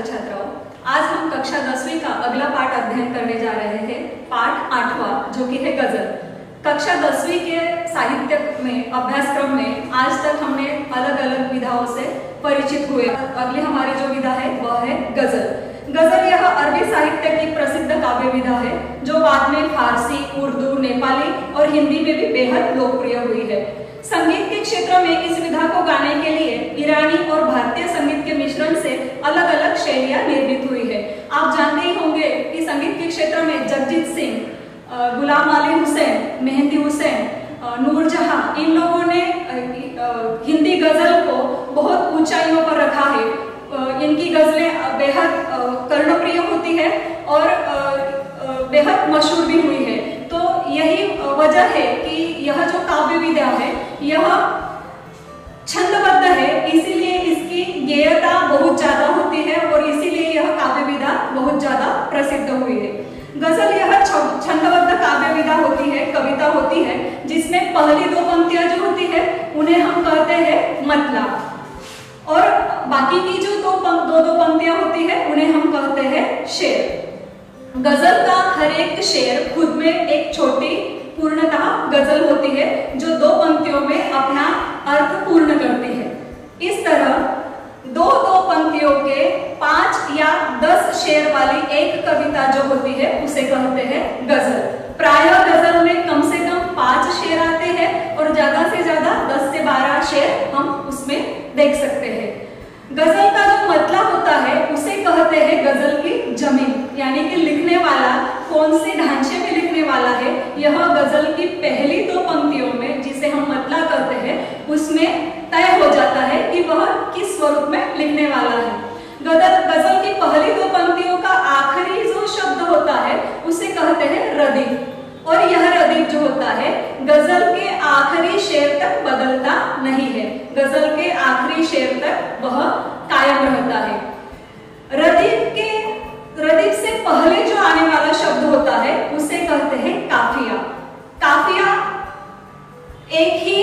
छात्राओं, आज हम कक्षा 10वीं का अगला पाठ अध्ययन करने जा रहे हैं। पाठ 8वां जो कि है गजल। कक्षा 10वीं के साहित्य में अभ्यासक्रम में आज तक हमने अलग अलग विधाओं से परिचित हुए। अगली हमारी जो विधा है वह है गजल। गजल यह अरबी साहित्य की प्रसिद्ध काव्य विधा है जो बाद में फारसी, उर्दू, नेपाली और हिंदी में भी बेहद लोकप्रिय हुई है। संगीत के क्षेत्र में इस विधा को गाने के लिए ईरानी और भारतीय संगीत के मिश्रण से अलग अलग शैलियां निर्मित हुई है। आप जानते ही होंगे कि संगीत के क्षेत्र में जगजीत सिंह, गुलाम अली हुसैन, मेहंदी हुसैन, नूरजहां, इन लोगों ने हिंदी गजल को बहुत ऊंचाइयों पर रखा है। इनकी गजलें बेहद कर्णप्रिय होती है और बेहद मशहूर भी हुई है। तो यही वजह है कि यह जो काव्य विधा है यह छंदबद्ध है, इसीलिए इसकी गेयता बहुत ज्यादा होती है और इसीलिए यह काव्य विधा बहुत ज्यादा प्रसिद्ध हुई है। गजल यह छंदबद्ध काव्य विधा होती है, कविता होती है, जिसमें पहली दो पंक्तियां जो होती है उन्हें हम कहते हैं मतला और बाकी की जो दो पंक्तियां होती है उन्हें हम कहते हैं शेर। गजल का हर एक शेर खुद में एक छोटी पूर्णतः गजल होती है जो दो पंक्तियों में अपना अर्थ पूर्ण करती है। इस तरह दो पंक्तियों के 5 या 10 शेर वाली एक कविता जो होती है उसे कहते हैं गजल। प्रायः गजल में कम से कम 5 शेर आते हैं और ज्यादा से ज्यादा 10 से 12 शेर हम उसमें देख सकते हैं। गजल का जो मतलब होता है उसे कहते हैं गजल की जमीन, यानी कि लिखने वाला कौन से ढांचे में लिखने वाला है। यह गजल की पहली दो पंक्तियों में, जिसे हम मतला कहते हैं, उसमें तय हो जाता है कि वह किस स्वरूप में लिखने वाला है। गजल की पहली दो पंक्तियों का आखिरी जो शब्द होता है उसे कहते हैं रदीफ, और यह रदीफ जो होता है गजल के आखिरी शेर तक बदलता नहीं है। गजल के आखिरी शेर तक वह कायम रहता है। रदीफ से पहले जो आने वाला शब्द होता है उसे कहते हैं काफिया। काफिया एक ही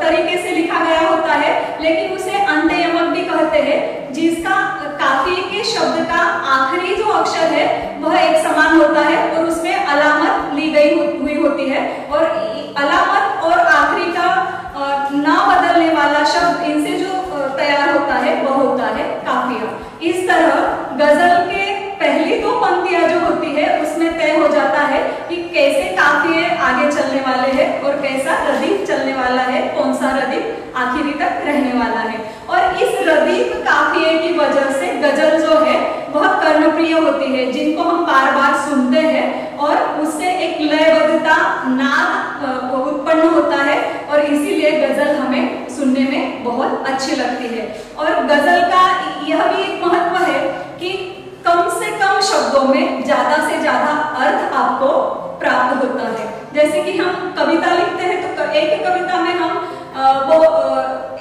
तरीके से लिखा गया होता है, लेकिन उसे अंत्ययमक भी कहते हैं, जिसका काफिये के शब्द का आखिरी जो अक्षर है वह एक समान होता है और उसमें अलामत ली गई हुई होती है, और अलामत और आखिरी का ना बदलने वाला शब्द इनसे जो तैयार होता है वह होता है काफिया। इस तरह गजल के पहली दो पंक्तियां जो होती है उसमें तय हो जाता है कि कैसे काफिये आगे चलने वाले हैं और कैसा रदीफ चलने वाला है, कौन सा रदीफ आखिरी तक रहने वाला है। और इस रदीफ काफिये की वजह से गजल जो है वह कर्णप्रिय होती है, जिनको हम बार बार सुनते हैं और उससे एक लयबद्धता, नाद उत्पन्न होता है और इसीलिए गजल हमें सुनने में बहुत अच्छी लगती है। और गजल का यह भी एक महत्व है कि कम से कम शब्दों में ज्यादा से ज्यादा अर्थ आपको प्राप्त होता है। जैसे कि हम कविता लिखते हैं तो एक कविता में हम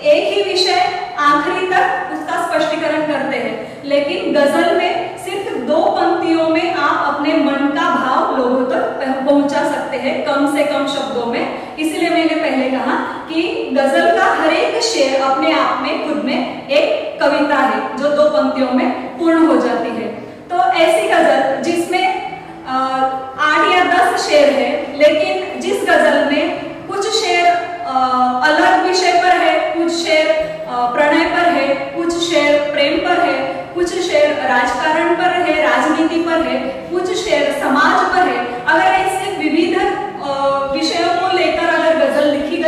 एक ही विषय आखिरी तक उसका स्पष्टीकरण करते हैं, लेकिन गजल में सिर्फ 2 पंक्तियों में आप अपने मन का भाव लोगों तक पहुंचा सकते हैं कम से कम शब्दों में। इसलिए मैंने पहले कहा कि गजल का हर एक शेर अपने आप में खुद में एक कविता है जो 2 पंक्तियों में पूर्ण हो जाती है। तो ऐसी गजल जिसमें 8 या 10 शेर है, लेकिन जिस गजल में कुछ शेर अलग विषय पर है, कुछ शेर प्रणय पर है, कुछ शेर प्रेम पर है, कुछ शेर राजकारण पर है, राजनीति पर है, कुछ शेर समाज पर है, अगर ऐसे विविध विषयों को लेकर अगर गजल लिखी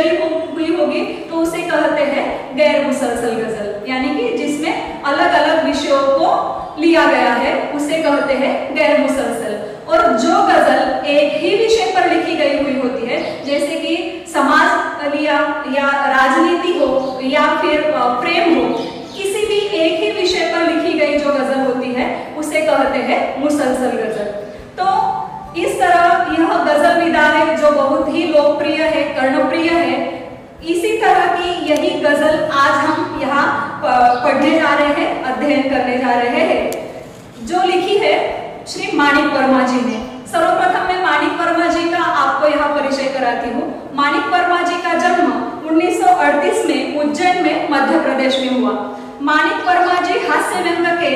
हुई होगी तो उसे कहते हैं गैर मुसलसल गजल, यानी कि जिसमें अलग अलग विषयों को लिया गया है उसे कहते हैं गैर मुसलसल। और जो गजल एक ही विषय पर लिखी गई हुई होती है, जैसे कि समाज लिया या राजनीति हो या फिर प्रेम हो, किसी भी एक ही विषय पर लिखी गई जो गजल होती है उसे कहते हैं मुसलसल गजल। तो इस तरह यह गजल विधा है जो बहुत ही लोकप्रिय है, कर्णप्रिय है। इसी तरह की यही गजल आज हम यहाँ पढ़ने जा रहे हैं, अध्ययन करने जा रहे हैं, जो लिखी है श्री माणिक वर्मा जी ने। सर्वप्रथम मैं माणिक वर्मा जी का आपको यहाँ परिचय कराती हूँ। माणिक वर्मा जी का जन्म 1938 में उज्जैन में मध्य प्रदेश में हुआ। माणिक वर्मा जी हास्य व्यंग के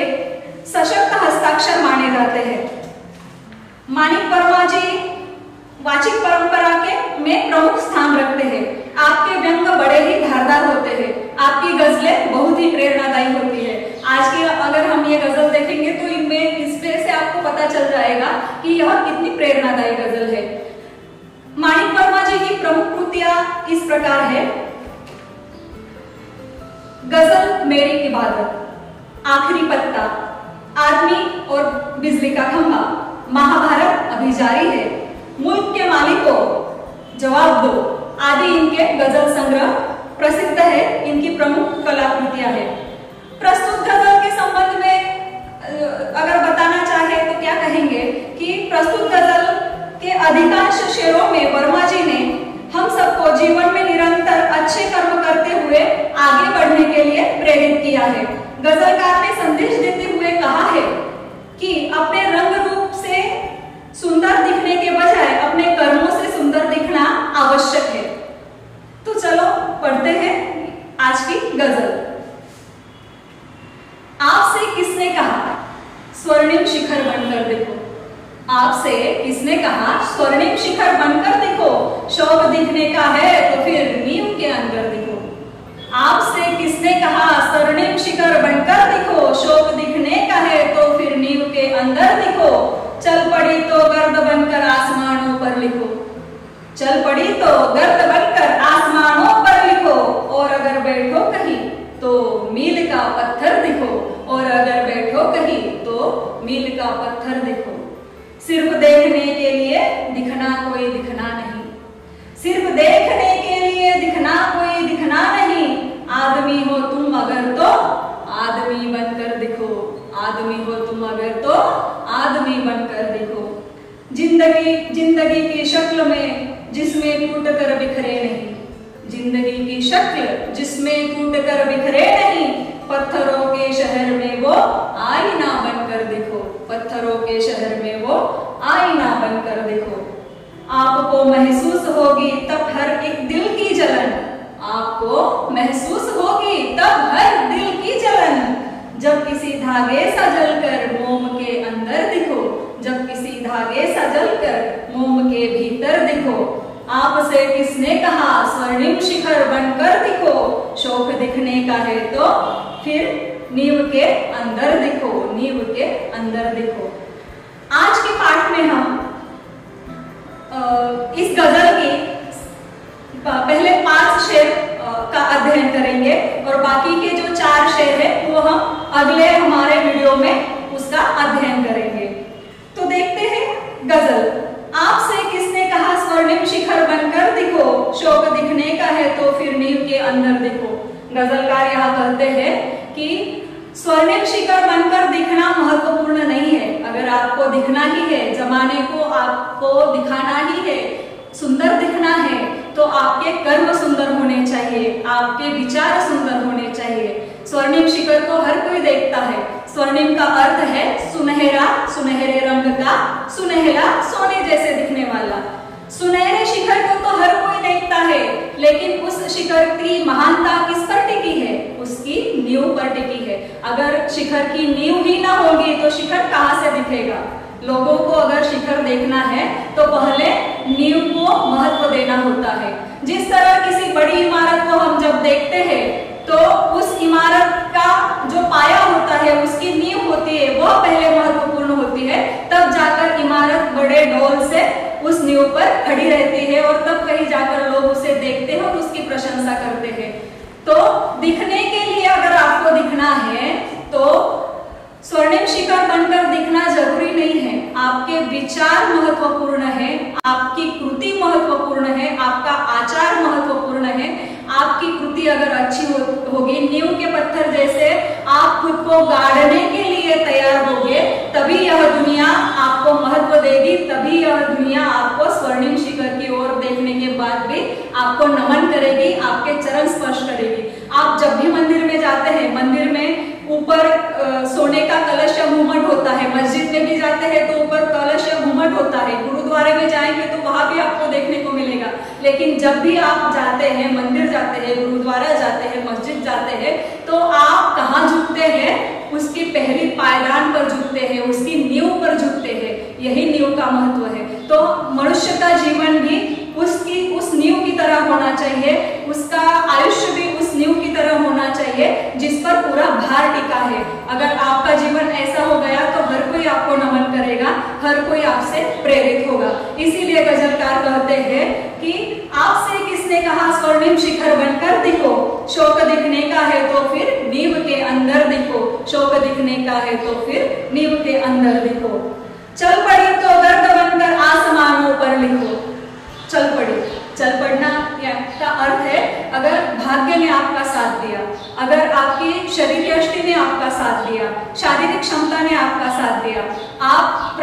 माणिक वर्मा जी वाचिक परंपरा के में प्रमुख स्थान रखते हैं। आपके व्यंग बड़े ही धारदार होते हैं। आपकी गजलें बहुत ही प्रेरणादायी होती है। आज की अगर हम ये गजल देखेंगे तो इनमें इसमें से आपको पता चल जाएगा कि यह कितनी प्रेरणादायी गजल है। माणिक वर्मा जी की प्रमुख कृतियां इस प्रकार है। गजल मेरी इबादत, आखिरी पत्ता, आदमी और बिजली का खंभा, महाभारत अभी जारी है, मुल्क के मालिकों जवाब दो आदि इनके गजल संग्रह प्रसिद्ध है। इनकी प्रमुख कलाकृतियां हैं। प्रस्तुत गजल के संबंध में अगर बताना चाहे तो क्या कहेंगे कि प्रस्तुत गजल के अधिकांश शेरों में वर्मा जी ने हम सबको जीवन में निरंतर अच्छे कर्म करते हुए आगे बढ़ने के लिए प्रेरित किया है। गजलकार ने संदेश देते हुए कहा है कि अपने रंग रूप से सुंदर दिखने के बजाय अपने कर्मों से सुंदर दिखना आवश्यक है। तो चलो पढ़ते हैं आज की गजल। आपसे किसने कहा स्वर्णिम शिखर बनकर देखो, आपसे किसने कहा स्वर्णिम शिखर बनकर देखो, शौक दिखने का है तो फिर नींव के अंदर देखो। आपसे किसने कहा स्वर्णिम शिखर बनकर देखो, शौक दिखने का है तो फिर नींव के अंदर देखो। चल पड़ी तो गर्द बनकर आसमानों पर लिखो, चल पड़ी तो गर्द बनकर आसमानों पर लिखो। और अगर बैठो कहीं तो मील का पत्थर दिखो, और अगर बैठो कहीं तो मील का पत्थर दिखो। सिर्फ देखने के लिए दिखना कोई दिखना नहीं, सिर्फ देखने के लिए दिखना कोई दिखना नहीं। आदमी हो तुम अगर तो आदमी बनकर दिखो, आदमी हो तुम अगर तो आदमी बनकर देखो। जिंदगी की शक्ल में जिसमें टूट कर बिखरे नहीं, जिंदगी की शक्ल जिसमें टूट कर बिखरे नहीं। पत्थरों के शहर में वो आईना बनकर देखो, पत्थरों के शहर में वो आईना बनकर देखो। आपको महसूस होगी तब हर एक दिल की जलन, आपको महसूस होगी तब हर दिल की जलन। जब किसी धागे सा जलकर मोम के अंदर दिखो, जब किसी धागे सा जलकर मोम के भीतर दिखो। आपसे किसने कहा स्वर्णिम शिखर बनकर दिखो, शौक दिखने का है तो फिर नींव के अंदर दिखो, नींव के अंदर दिखो। आज के पाठ में हम इस गजल की पहले 5 शेर का अध्ययन करेंगे और बाकी के जो 4 शेर है वो हम अगले हमारे वीडियो में उसका अध्ययन करेंगे। तो देखते हैं गजल। आपसे किसने कहा स्वर्णिम शिखर बनकर दिखो, शौक दिखने का है तो फिर नींव के अंदर दिखो। गजलकार यहाँ कहते हैं कि स्वर्णिम शिखर बनकर दिखना महत्वपूर्ण नहीं है। अगर आपको दिखना ही है, जमाने को आपको दिखाना ही है, सुंदर दिखना है तो आपके कर्म सुंदर होने चाहिए, आपके विचार सुंदर होने चाहिए। स्वर्णिम शिखर को हर कोई देखता है। स्वर्णिम का अर्थ है सुनहरा, सुनहरे रंग का, सुनहरा सोने जैसे दिखने वाला। सुनहरे शिखर को तो हर कोई देखता है, लेकिन उस शिखर की महानता किस पर टिकी है? उसकी नींव पर टिकी है। अगर शिखर की नींव ही ना होगी तो शिखर कहाँ से दिखेगा? लोगों को अगर शिखर देखना है तो पहले नींव को महत्व देना होता है। जिस तरह किसी बड़ी इमारत को हम जब देखते हैं तो उस इमारत का जो पाया होता है, उसकी नींव होती है, वह पहले महत्वपूर्ण होती है, तब जाकर इमारत बड़े डोल से उस नींव पर खड़ी रहती है और तब कहीं जाकर लोग उसे देखते हैं और उसकी प्रशंसा करते हैं। तो दिखने के लिए अगर आपको दिखना है तो स्वर्णिम शिखर बनकर दिखना जरूरी नहीं है। आपके विचार महत्वपूर्ण है, आपकी कृति महत्वपूर्ण है, आपका आचार महत्वपूर्ण है। आपकी कृति अगर अच्छी होगी, नींव के पत्थर जैसे आप खुद को गाड़ने के लिए तैयार होगे, तभी यह दुनिया आपको महत्व देगी, तभी यह दुनिया आपको स्वर्णिम शिखर की ओर देखने के बाद भी आपको नमन करेगी, आपके चरण स्पर्श करेगी। आप जब भी मंदिर में जाते हैं, मंदिर में ऊपर सोने का कलश या घूमट होता है, मस्जिद में भी जाते हैं तो ऊपर कलश या घूमट होता है, गुरुद्वारे में जाएंगे तो वहां भी आपको देखने को मिलेगा। लेकिन जब भी आप जाते हैं, मंदिर जाते हैं, गुरुद्वारा जाते हैं, मस्जिद जाते हैं, तो आप कहाँ झुकते हैं? उसकी पहली पायदान पर झुकते हैं, उसकी नींव पर झुकते हैं। यही नींव का महत्व है। तो मनुष्य का जीवन भी उस नींव की तरह होना चाहिए, उसका आयुष्य भी उस नींव की तरह होना चाहिए जिस पर पूरा भार टिका है। अगर आपका जीवन ऐसा हो गया तो हर कोई आपको नमन करेगा, हर कोई आपसे प्रेरित होगा। इसीलिए गजलकार कहते हैं कि आपसे किसने कहा स्वर्णिम शिखर बनकर दिखो, शौक दिखने का है तो फिर नींव के अंदर दिखो, शौक दिखने का है तो फिर नींव के अंदर दिखो। चल पड़ी तो गर्द बनकर आसमानों पर लिखो। चल पड़ी, चल पड़ना का अर्थ है अगर भाग्य ने आपका साथ दिया, अगर आपकी शरीर यष्टि ने आपका साथ दिया, शारीरिक क्षमता ने आपका साथ दिया, आप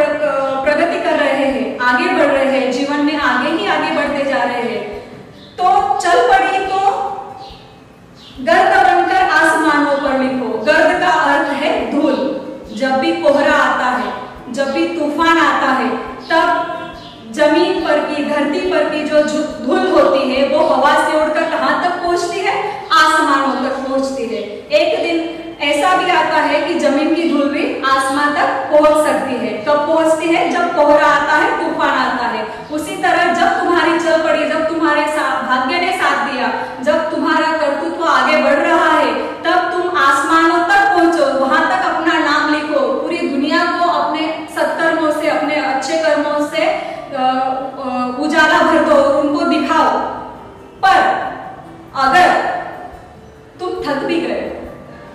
प्रगति कर रहे हैं, आगे बढ़ रहे हैं, जीवन में आगे ही आगे बढ़ते जा रहे हैं, तो चल पड़ी तो गर्द बनकर आसमानों पर लिखो। गर्द का अर्थ है धूल। जब भी कोहरा आता है, जब भी तूफान आता है, तब जमीन पर की, धरती पर की जो धूल होती है वो हवा से उड़कर कहां तक पहुंचती है? आसमानों तक पहुंचती है। एक दिन ऐसा भी आता है कि जमीन की धूल भी आसमान तक पहुंच सकती है। कब पहुंचती है? जब कोहरा आता है, तूफान आता है। उसी तरह जब तुम्हारी चल पड़ी, जब तुम्हारे भाग्य ने साथ दिया, जब तुम्हारा कर्तृत्व आगे बढ़ रहा है, तब तुम आसमानों तक पहुंचो, वहां तक अपना नाम लिखो, पूरी दुनिया को अपने सत्कर्मों से, अपने अच्छे कर्मों से उजाला भर दो, उनको दिखाओ। पर अगर तुम थक भी गए,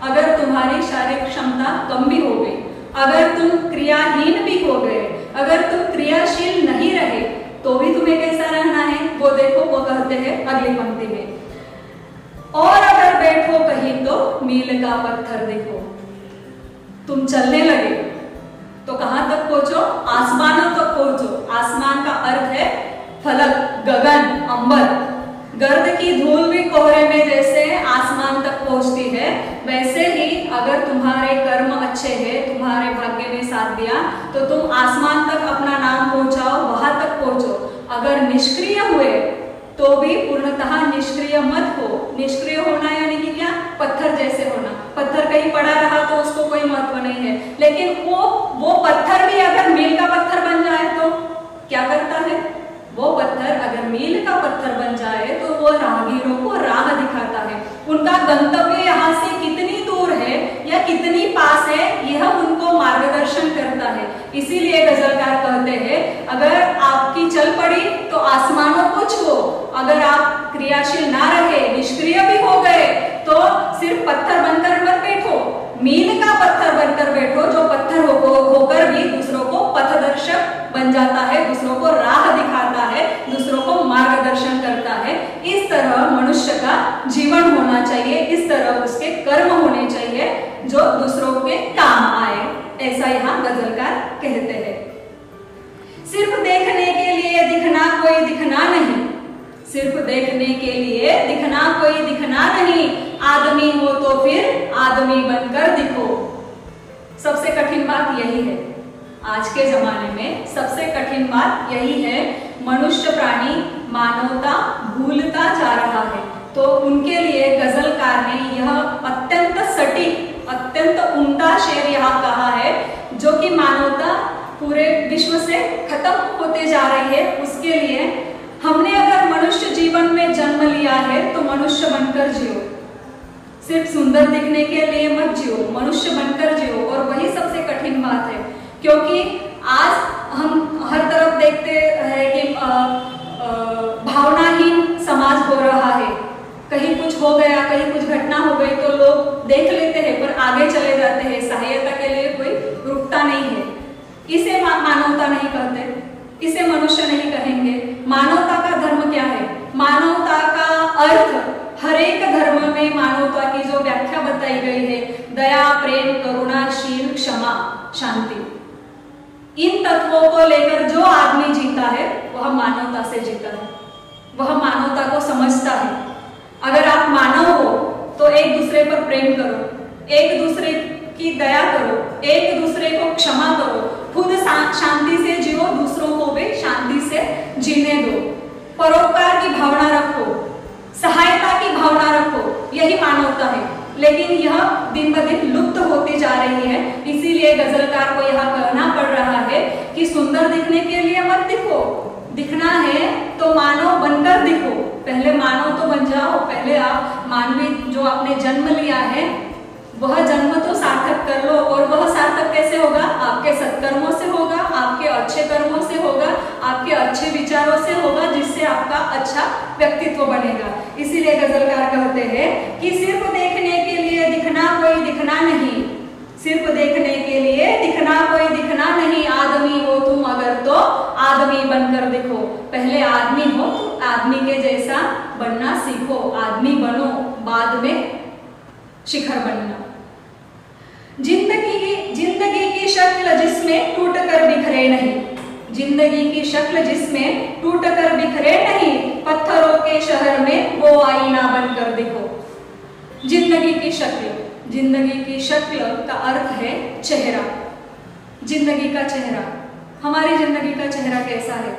अगर तुम्हारी शारीरिक क्षमता कम भी हो गई, अगर तुम क्रियाहीन भी हो गए, अगर तुम क्रियाशील नहीं रहे, तो भी तुम्हें कैसा रहना है वो देखो। वो कहते हैं अगली पंक्ति में, और अगर बैठो कहीं तो मील का पत्थर देखो। तुम चलने लगे तो कहां तक पहुंचो? आसमानों तक पहुंचो। आसमान का अर्थ है फलक, गगन, अंबर। गर्द की धूल भी कोहरे में जैसे आसमान तक पहुंचती है, वैसे ही अगर तुम्हारे कर्म अच्छे हैं, तुम्हारे भाग्य ने साथ दिया, तो तुम आसमान तक अपना नाम पहुंचाओ, वहां तक पहुंचो। अगर निष्क्रिय हुए तो भी पूर्णतः निष्क्रिय मत हो। निष्क्रिय होना यानी कि क्या? पत्थर जैसे होना। पत्थर कहीं पड़ा रहा तो उसको कोई महत्व नहीं है, लेकिन वो पत्थर भी अगर मील का पत्थर बन जाए तो क्या करता है? वो पत्थर अगर मील का पत्थर बन जाए तो वो राहगीरों को राह दिखाता है। उनका गंतव्य यहाँ से कितनी दूर है या कितनी पास है, यह उनको मार्गदर्शन करता है। इसीलिए गजलकार कहते हैं, अगर आपकी चल पड़ी तो आसमानों को छुओ, अगर आप क्रियाशील ना रहे, निष्क्रिय भी हो गए, तो सिर्फ पत्थर बनकर मत बैठो, मील का पत्थर बनकर बैठो, जो पत्थर होकर भी दूसरों को पथदर्शक बन जाता है, दूसरों को राह दिखाता है, दूसरों को मार्गदर्शन करता है। इस तरह मनुष्य का जीवन होना चाहिए, इस तरह उसके कर्म होने चाहिए जो दूसरों के काम आए, ऐसा यहाँ गजलकार कहते हैं। सिर्फ देखने के लिए दिखना कोई दिखना नहीं, सिर्फ देखने के लिए दिखना कोई दिखना नहीं, आदमी हो तो फिर आदमी बनकर दिखो। सबसे कठिन बात यही है, आज के जमाने में सबसे कठिन बात यही है। मनुष्य प्राणी मानवता भूलता जा रहा है, तो उनके लिए गजलकार ने यह अत्यंत सटीक, अत्यंत उम्दा शेर यहाँ कहा है, जो कि मानवता पूरे विश्व से खत्म होते जा रही है। उसके लिए हमने अगर मनुष्य जीवन में जन्म लिया है तो मनुष्य बनकर जियो, सिर्फ सुंदर दिखने के लिए मत जियो, मनुष्य बनकर जियो। और वही सबसे कठिन बात है, क्योंकि आज हम हर तरफ देखते हैं कि भावनाहीन समाज हो रहा है। कहीं कुछ हो गया, कहीं कुछ घटना हो गई तो लोग देख लेते हैं पर आगे चले जाते हैं, सहायता के लिए कोई रुकता नहीं है। इसे मानवता नहीं कहते, इसे मनुष्य नहीं कहेंगे। मानवता का धर्म क्या है? मानवता का अर्थ हर एक धर्म में मानवता की जो व्याख्या बताई गई है, दया, प्रेम, करुणा, शील, क्षमा, शांति, इन तत्वों को लेकर जो आदमी जीता है वह मानवता से जीता है, वह मानवता को समझता है। अगर आप मानव हो तो एक दूसरे पर प्रेम करो, एक दूसरे की दया करो, एक दूसरे को क्षमा करो, खुद शांति से जियो, दूसरों को भी शांति से जीने दो, परोपकार की भावना रखो, सहायता की भावना रखो, यही मानवता है। लेकिन यह दिन ब दिन लुप्त होती जा रही है। इसीलिए गजलकार को यह कहना पड़ रहा है कि सुंदर सुंदर दिखने के लिए मत दिखो, दिखना है तो मानव बनकर दिखो। पहले मानव तो बन जाओ, पहले आप मानवीय जो आपने जन्म लिया है वह जन्म तो सार्थक कर लो। और वह सार्थक कैसे होगा? आपके सत्कर्मों से होगा, आपके अच्छे कर्मों से होगा, आपके अच्छे विचारों से होगा, जिससे आपका अच्छा व्यक्तित्व बनेगा। इसीलिए गजलकार कहते हैं कि सिर्फ देखने के लिए दिखना कोई दिखना नहीं, सिर्फ देखने के लिए दिखना कोई दिखना नहीं, आदमी हो तुम अगर तो आदमी बनकर दिखो। पहले आदमी हो तो आदमी के जैसा बनना सीखो, आदमी बनो, बाद में शिखर बनना। जिंदगी की शक्ल जिसमें टूट कर बिखरे नहीं, जिंदगी की शक्ल जिसमें टूट कर बिखरे नहीं, पत्थरों के शहर में वो आईना बनकर दिखो। जिंदगी की शक्ल, जिंदगी की शक्ल का अर्थ है चेहरा। जिंदगी का चेहरा, हमारी जिंदगी का चेहरा कैसा है?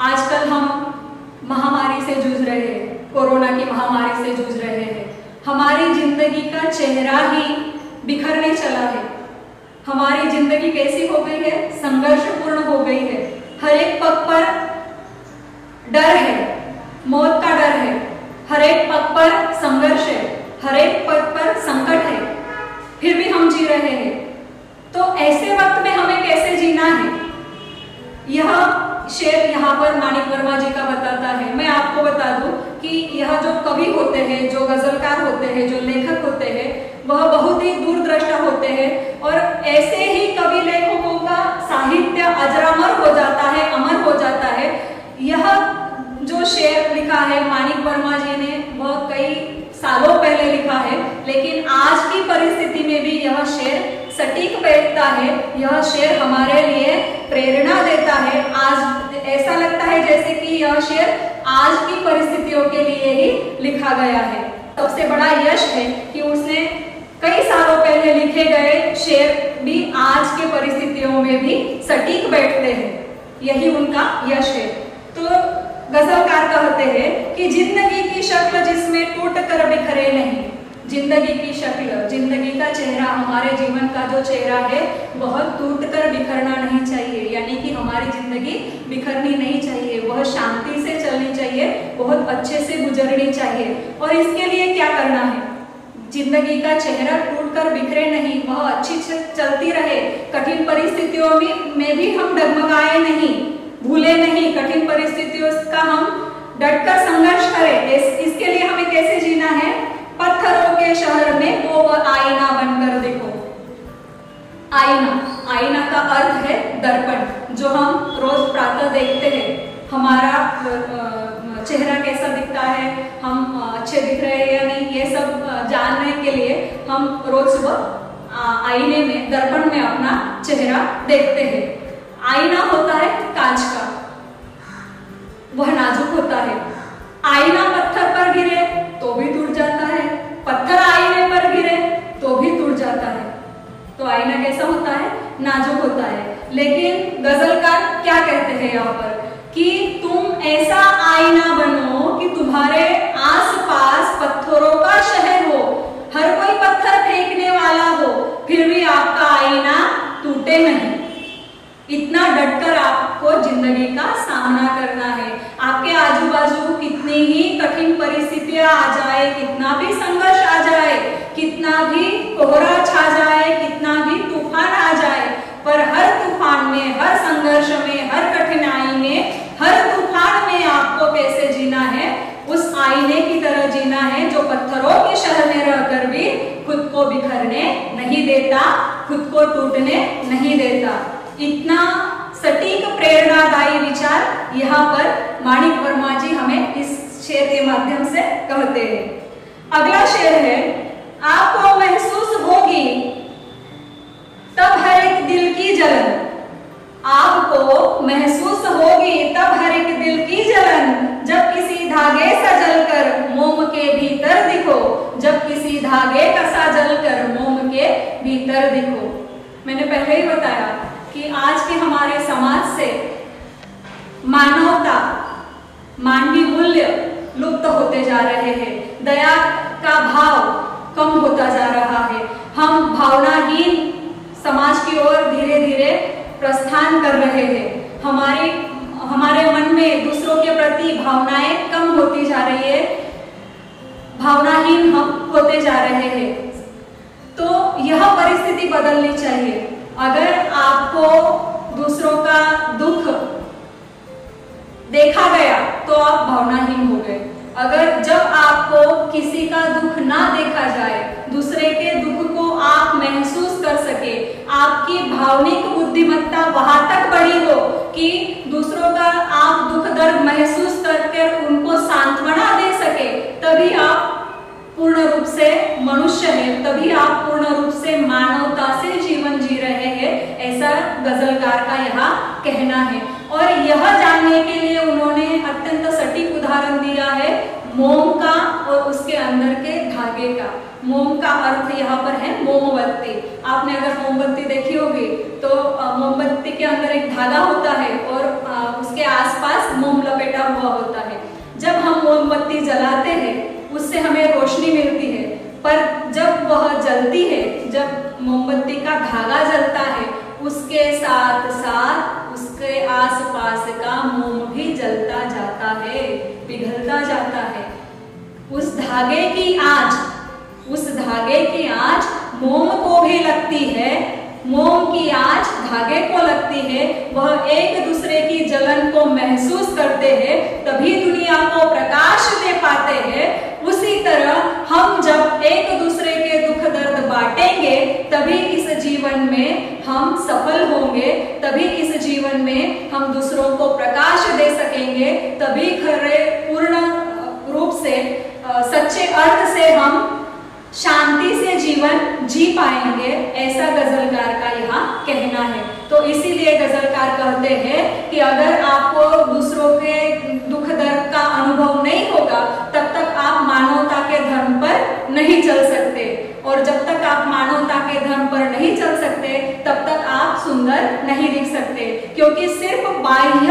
आजकल हम महामारी से जूझ रहे हैं, कोरोना की महामारी से जूझ रहे हैं। हमारी जिंदगी का चेहरा ही बिखरने चला है। हमारी जिंदगी कैसी हो गई है? संघर्षपूर्ण हो गई है। हर एक पग पर डर है, मौत का डर है, हर एक पग पर संघर्ष है, हर एक पग पर संकट है, फिर भी हम जी रहे हैं। तो ऐसे वक्त में हमें कैसे जीना है? यह शेर यहाँ पर माणिक वर्मा जी का बताता है। मैं आपको बता दूं कि यह जो कवि होते हैं, जो गजलकार होते हैं, जो लेखक होते हैं, वह बहुत ही दूरदृष्टा होते हैं। और ऐसे ही कवि लेखकों का साहित्य अजरामर हो जाता है, अमर हो जाता है। यह जो शेर लिखा है माणिक वर्मा जी ने, वह कई सालों पहले लिखा है, लेकिन आज की परिस्थिति में भी यह शेर सटीक बैठता है। यह शेर हमारे लिए प्रेरणा देता है। आज ऐसा लगता है जैसे कि यह शेर आज की परिस्थितियों के लिए ही लिखा गया है। सबसे बड़ा यश है कि उसने कई सालों पहले लिखे गए शेर भी आज के परिस्थितियों में भी सटीक बैठते हैं। यही उनका यश है। तो गजलकार कहते हैं कि जिंदगी की शक्ल जिसमें टूट कर बिखरे नहीं, जिंदगी की शक्ल, जिंदगी का चेहरा, हमारे जीवन का जो चेहरा है वह टूट कर बिखरना नहीं चाहिए। यानी कि हमारी जिंदगी बिखरनी नहीं चाहिए, वह शांति से चलनी चाहिए, बहुत अच्छे से गुजरनी चाहिए। और इसके लिए क्या करना है? जिंदगी का चेहरा टूट कर बिखरे नहीं, वह अच्छी से चलती रहे। कठिन परिस्थितियों में भी हम डगमगाए नहीं, भूले नहीं। कठिन परिस्थितियों का हम डटकर संघर्ष करें। इसके लिए हमें कैसे जीना है? पत्थरों के शहर में वो आईना बनकर देखो। आईना, आईना का अर्थ है दर्पण, जो हम रोज प्रातः देखते हैं। हमारा चेहरा कैसा दिखता है, हम अच्छे दिख रहे हैं या नहीं, ये सब जानने के लिए हम रोज सुबह आईने में, दर्पण में अपना चेहरा देखते हैं। आईना होता है कांच का, वह नाजुक होता है। आईना पत्थर पर गिरे तो भी टूट जाता है, पत्थर आईने पर गिरे तो भी टूट जाता है। तो आईना कैसा होता है? नाजुक होता है। लेकिन गजलकार क्या कहते हैं यहाँ पर कि तुम ऐसा आईना बनो कि तुम्हारे आसपास पत्थरों का शहर हो, हर कोई पत्थर फेंकने वाला हो, फिर भी आपका आईना टूटे नहीं। इतना डटकर आपको जिंदगी का सामना करना है। आपके आजू बाजू कितनी ही कठिन परिस्थितियां आ जाए, कितना भी संघर्ष आ जाए, कितना भी कोहरा छा जाए, कितना भी तूफान आ जाए, पर हर तूफान में, हर संघर्ष में, हर कठिनाई में, हर तूफान में आपको कैसे जीना है? उस आईने की तरह जीना है जो पत्थरों के शहर में रहकर भी खुद को बिखरने नहीं देता, खुद को टूटने नहीं देता। इतना सटीक प्रेरणादायी विचार यहाँ पर माणिक वर्मा जी हमें इस शेर के माध्यम से कहते हैं। अगला शेर है, आपको महसूस होगी तब हर एक दिल की जलन, आपको महसूस होगी तब हर एक दिल की जलन, जब किसी धागे सा जलकर मोम के भीतर दिखो, जब किसी धागे का सा जलकर मोम के भीतर दिखो। मैंने पहले ही बताया कि आज के हमारे समाज से मानवता, मानवीय मूल्य लुप्त होते जा रहे हैं, दया का भाव कम होता जा रहा है। हम भावनाहीन समाज की ओर धीरे धीरे प्रस्थान कर रहे हैं। हमारे मन में दूसरों के प्रति भावनाएं कम होती जा रही है, भावनाहीन हम होते जा रहे हैं। तो यह परिस्थिति बदलनी चाहिए। अगर आपको दूसरों का दुख देखा गया तो आप भावनाहीन हो गए। अगर जब आपको किसी का दुख ना देखा जाए, दूसरे के दुख को आप महसूस कर सके, आपकी भावनिक बुद्धिमत्ता वहां तक बढ़ी हो कि दूसरों का आप दुख दर्द महसूस करके उनको सांत्वना दे सके, तभी आप पूर्ण रूप से मनुष्य है, तभी आप पूर्ण रूप से मानवता से जीवन जी रहे हैं, ऐसा गजलकार का यहाँ कहना है। और यह जानने के लिए उन्होंने अत्यंत सटीक उदाहरण दिया है मोम का और उसके अंदर के धागे का। मोम का अर्थ यहाँ पर है मोमबत्ती। आपने अगर मोमबत्ती देखी होगी तो मोमबत्ती के अंदर एक धागा होता है और उसके आसपास मोम लपेटा हुआ होता है। जब हम मोमबत्ती जलाते हैं उससे हमें रोशनी मिलती है, पर जब वह जलती है, जब मोमबत्ती का धागा जलता है, उसके साथ साथ उसके आसपास का मोम भी जलता जाता है, पिघलता जाता है। उस धागे की आंच मोम को भी लगती है, मोम की आंच धागे को लगती है। वह एक दूसरे की जलन को महसूस करते हैं, तभी दुनिया को प्रकाश दे पाते हैं। उसी तरह हम जब एक दूसरे के दुख दर्द बांटेंगे, तभी इस जीवन में हम सफल होंगे, तभी इस जीवन में हम दूसरों को प्रकाश दे सकेंगे, तभी खरे पूर्ण रूप से सच्चे अर्थ से हम शांति से जीवन जी पाएंगे, ऐसा गजलकार का यहाँ कहना है। तो इसीलिए गजलकार कहते हैं कि अगर आपको दूसरों के दुख दर्द का अनुभव नहीं होगा, तब तक आप मानवता के धर्म पर नहीं चल सकते, और जब तक आप मानवता के धर्म पर नहीं चल सकते, तब तक आप सुंदर नहीं दिख सकते। क्योंकि सिर्फ बाह्य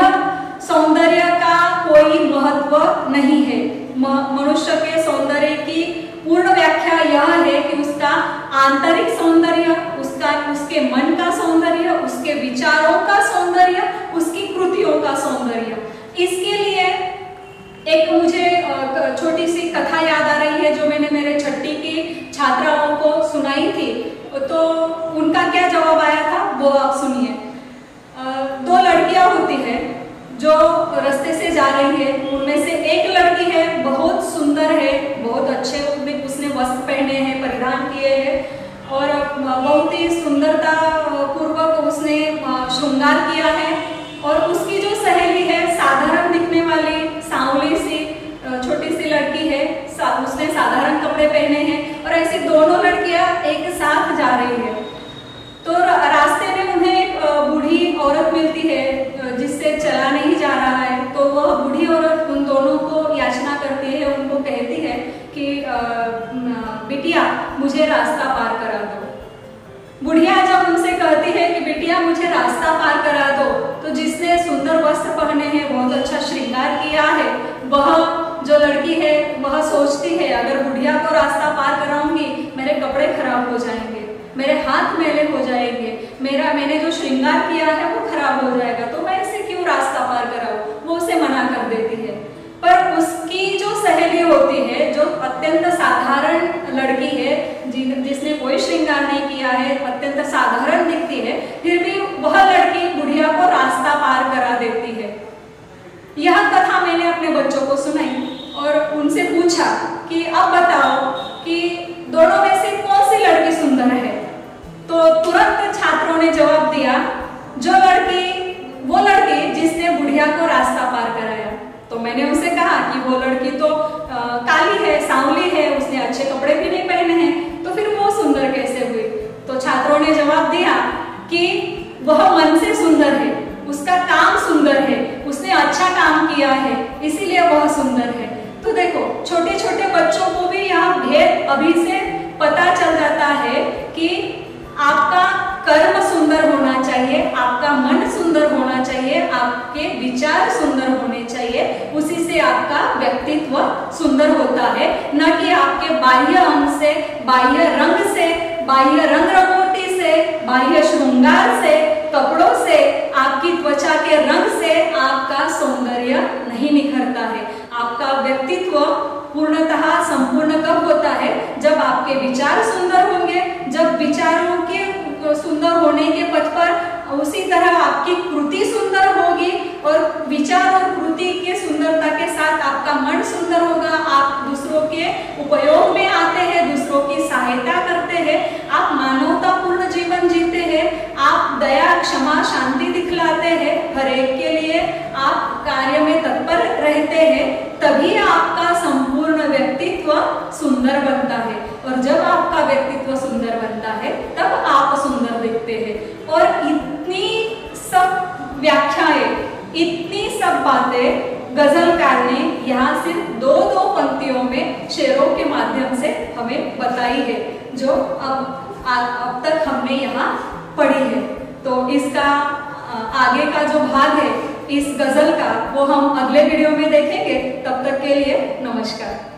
सौंदर्य का कोई महत्व नहीं है। मनुष्य के सौंदर्य की पूर्ण व्याख्या यह है कि उसका आंतरिक सौंदर्य, उसके मन का सौंदर्य, उसके विचारों का सौंदर्य, उसकी कृतियों का सौंदर्य। इसके लिए एक मुझे छोटी सी कथा याद आ रही है जो मैंने मेरे छठी की छात्राओं को सुनाई थी। तो उनका क्या जवाब आया था वो आप सुनिए। दो लड़कियां होती हैं जो रास्ते से जा रही है। उनमें से एक लड़की है, बहुत सुंदर है, बहुत अच्छे उसने वस्त्र पहने हैं, परिधान किए हैं और बहुत ही सुंदरता पूर्वक उसने श्रृंगार किया है। और उसकी जो सहेली है, साधारण दिखने वाली सांवली सी छोटी सी लड़की है, उसने साधारण कपड़े पहने हैं और ऐसे दोनों लड़कियां एक साथ जा रही है। तो रास्ते में उन्हें एक बूढ़ी औरत मिलती है जिससे चला नहीं जा रहा है। तो वह बूढ़ी औरत उन दोनों को याचना करती है, उनको कहती है कि बिटिया मुझे रास्ता पार करा दो। बुढ़िया जब उनसे कहती है कि बिटिया मुझे रास्ता पार करा दो, तो जिसने सुंदर वस्त्र पहने हैं, बहुत अच्छा श्रृंगार किया है, वह जो लड़की है वह सोचती है अगर बुढ़िया को रास्ता पार कराऊंगी मेरे कपड़े खराब हो जाएंगे, मेरे हाथ मैले हो जाएंगे, मैंने जो श्रृंगार किया है वो खराब हो जाएगा, तो मैं इसे क्यों रास्ता पार कराऊं। वो उसे मना कर देती है। पर उसकी जो सहेली होती है, जो अत्यंत साधारण लड़की है, जिसने कोई श्रृंगार नहीं किया है, अत्यंत साधारण दिखती है, फिर भी वह लड़की बुढ़िया को रास्ता पार करा देती है। यह कथा मैंने अपने बच्चों को सुनाई और उनसे पूछा कि अब बताओ कि दोनों में से कौन सी लड़की सुंदर है। तो तुरंत छात्रों ने जवाब दिया वो लड़की जिसने बुढ़िया को रास्ता पार कराया। तो मैंने उनसे कहा कि वो लड़की तो काली है, सांवली है, उसने अच्छे कपड़े भी नहीं पहने हैं, तो फिर वो सुंदर कैसे हुई। तो छात्रों ने जवाब दिया कि वह मन से सुंदर है, उसका काम सुंदर है, उसने अच्छा काम किया है, इसीलिए वह सुंदर है। तो देखो छोटे छोटे बच्चों को भी यह भेद अभी से पता चल जाता है कि आपका कर्म सुंदर होना चाहिए, आपका मन सुंदर होना चाहिए, आपके विचार सुंदर होने चाहिए, उसी से आपका व्यक्तित्व सुंदर होता है, न कि आपके बाह्य अंग से, बाह्य रंग से, बाह्य रंग रंगोटी से, बाह्य श्रृंगार से, कपड़ों से, आपकी त्वचा के रंग से आपका सौंदर्य नहीं निखरता है। आपका व्यक्तित्व पूर्णतः संपूर्ण कब होता है? जब आपके विचार सुंदर होंगे, जब विचारों के सुंदर होने के पथ पर उसी तरह आपकी कृति सुंदर होगी और विचार और कृति के सुंदरता के साथ आपका मन सुंदर होगा। आप दूसरों के उपयोग में आते हैं, दूसरों की सहायता करते हैं, आप मानवतापूर्ण जीवन जीते हैं, आप दया, क्षमा, शांति दिखलाते हैं, हर एक के लिए आप कार्य में तत्पर रहते हैं, तभी आपका संपूर्ण व्यक्तित्व सुंदर बनता है। और जब आपका व्यक्तित्व सुंदर बनता है तब आप सुंदर दिखते हैं। और इतनी सब व्याख्याएं, इतनी सब बातें गजलकार ने यहाँ सिर्फ दो पंक्तियों में शेरों के माध्यम से हमें बताई है, जो अब तक हमने यहाँ पढ़ी है। तो इसका आगे का जो भाग है इस गजल का, वो हम अगले वीडियो में देखेंगे। तब तक के लिए नमस्कार।